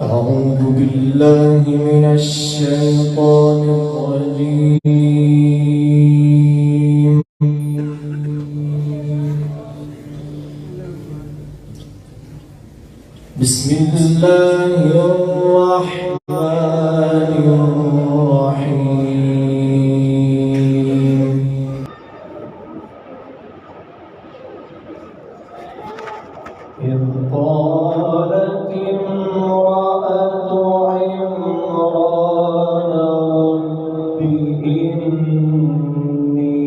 أعوذ بالله من الشيطان الرجيم. بسم الله الرحمن الرحيم. إذ قالت امرأة عمران رب إني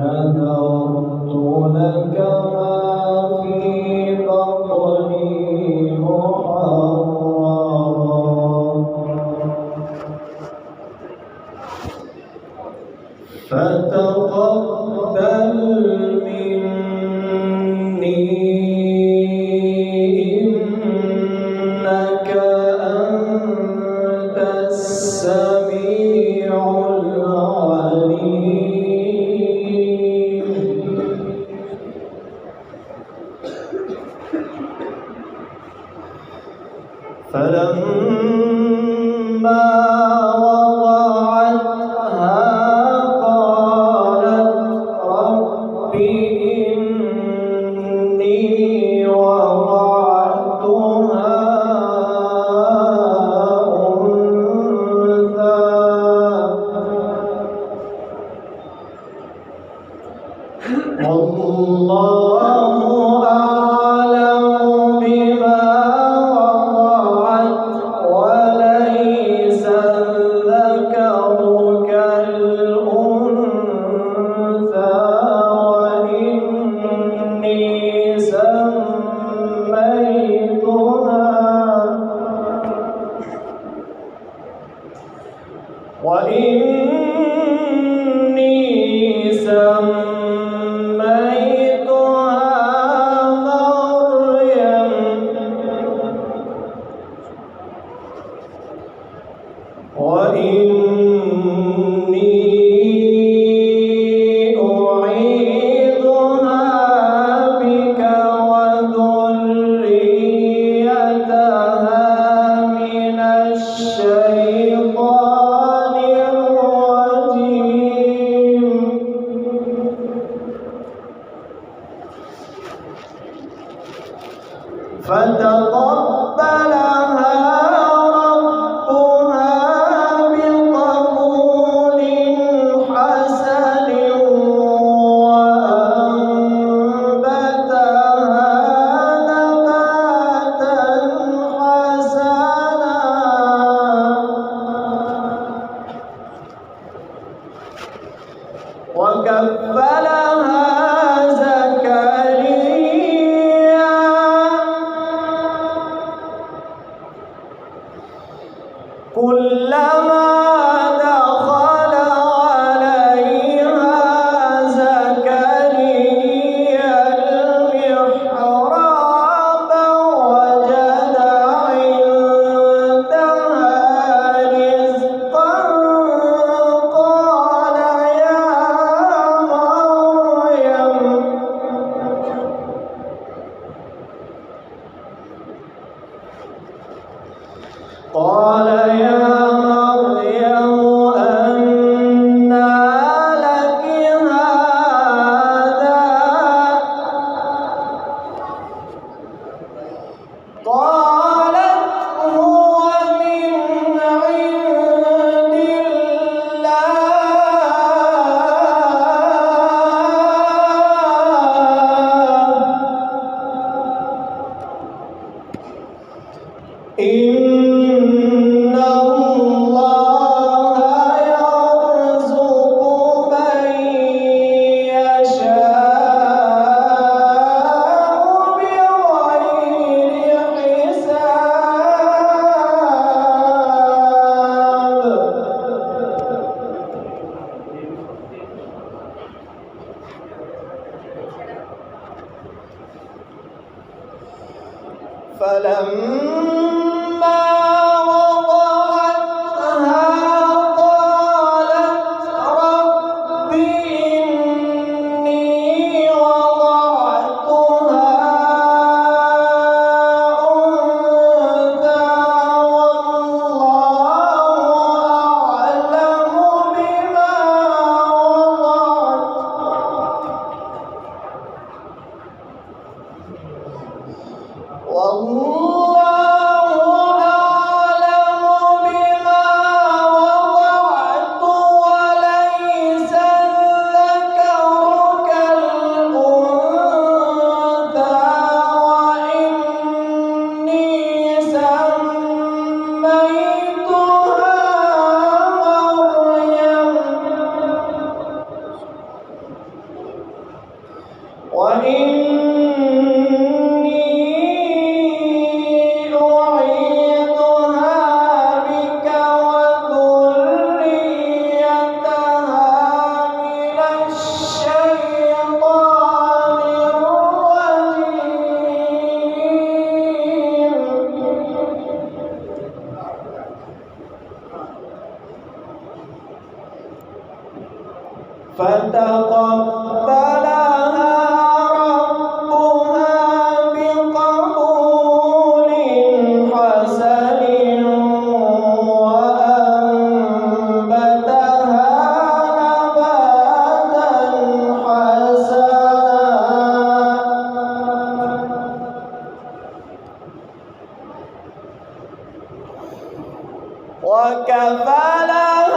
نذرت لك ما في بطني محررا فتقبل مني إنك أنت السميع العليم. فلما وضعتها قالت رب إني وضعتها أنثى والله أعلم بما وضعت وليس الذكر كالأنثى وإني سميتها مريم وإني أعيذها بك وذريتها من الشيطان الرجيم. فتقبلها ربها بقبول حسن وأنبتها نباتا حسنا وكفلها زكريا كلما دخل عليها زكريا المحراب وجد عندها رزقا قال يا مريم أنى لك هذا قالت هو من عند الله إن الله يرزق من يشاء بغير حساب. فلما وضعتها قالت رب إني وضعتها أنثى والله أعلم بما وضعت وليس الذكر كالأنثى وإني سميتها مريم فتقبلها ربها بقبول حسن وأنبتها نباتا حسنا وكفلها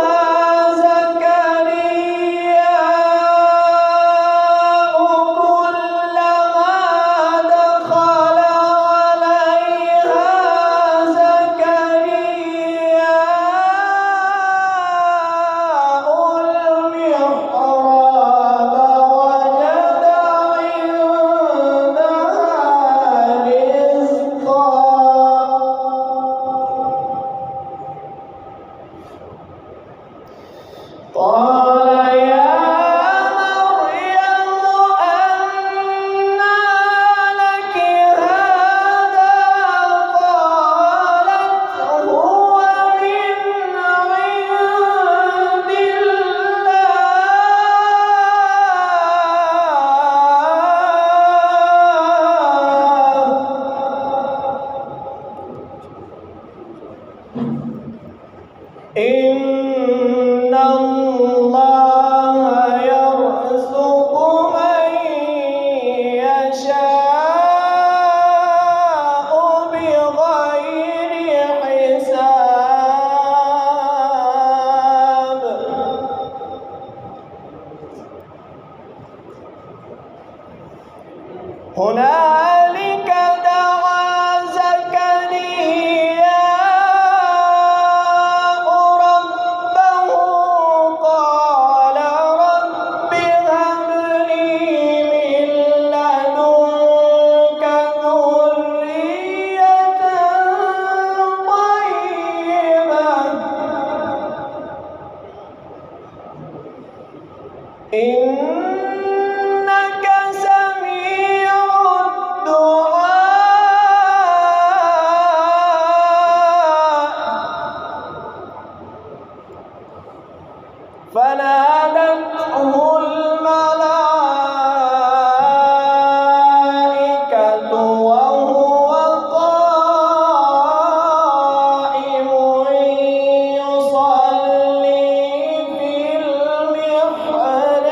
قال يا مريم أنى لك هذا قالت هو من عند الله إن الله يرزق من يشاء بغير حساب هنالك دعا زكريا إنك سميع الدعاء فنادته الملائكة وهو قائم يصلي في المحراب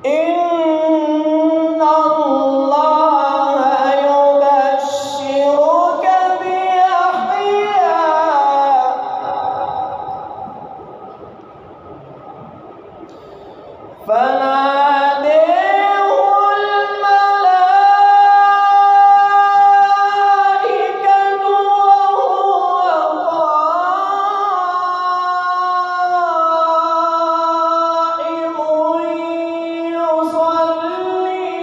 إن الله يبشرك بيحيى فناديه الملائكة وهو قائم يصلي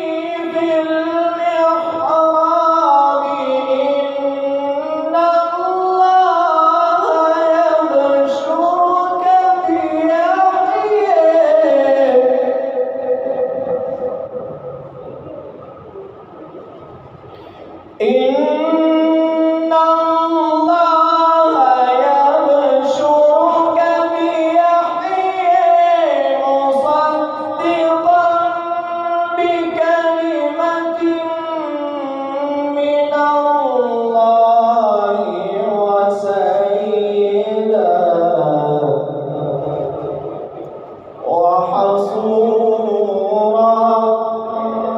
في المحراب إن الله يبشرك بيحيى إن الله يبشرك بيحيى مصدقا بكلمة من الله وسيدا وحصورا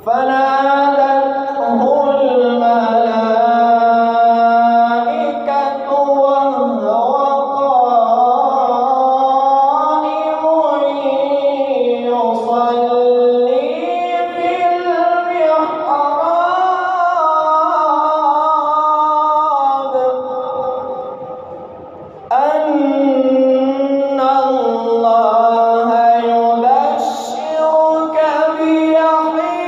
فنادته الملائكة وهو قائم يصلي في المحراب أن الله يبشرك بيحيى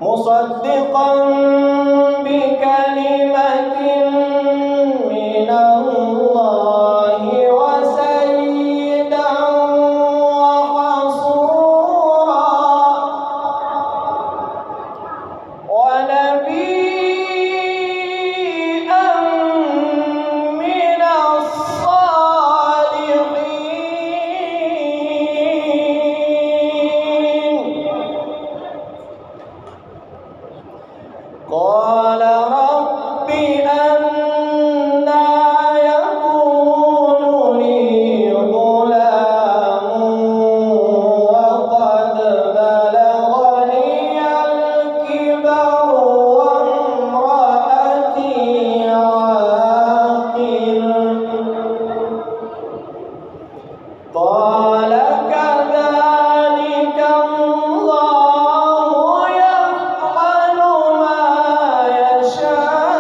مصدقا بكلمة من الله وسيدا وحصورا ونبيا من الصالحين. قال رب أنى يكون لي غلام وقد بلغني الكبر وامرأتي عاقر. قال كذلك الله يفعل ما يشاء.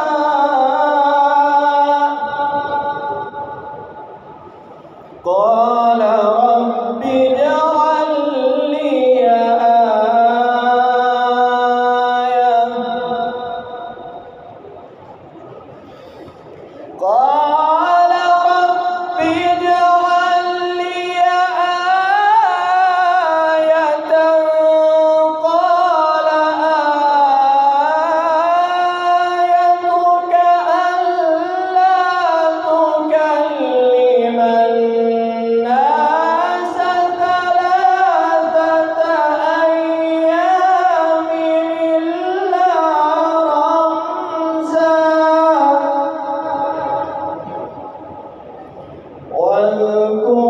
قال رب اجعل لي آية. قال رب اجعل لي آية. قال آيتك ألا تكلم الناس ثلاثة أيام إلا رمزا. واذكر